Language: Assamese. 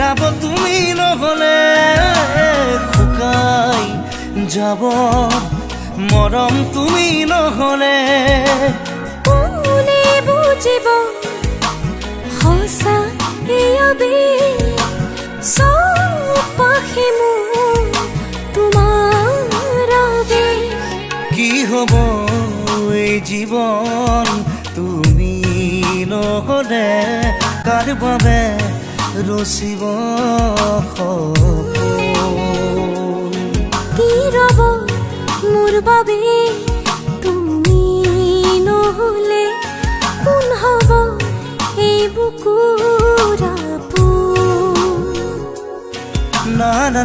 যাব তুমি নহলে শুকাই যাব মৰম তুমি নহলে কোনে বুজিব সঁচা এয়াবে চব পাখি মোৰ তোমাৰ আবেশ কি হব এই জীৱন তুমি নহলে কাৰ বাবে ৰচিব কি ৰব মোৰ বাবে তুমি নহলে কোন হব এই বুকুৰ আপোন না না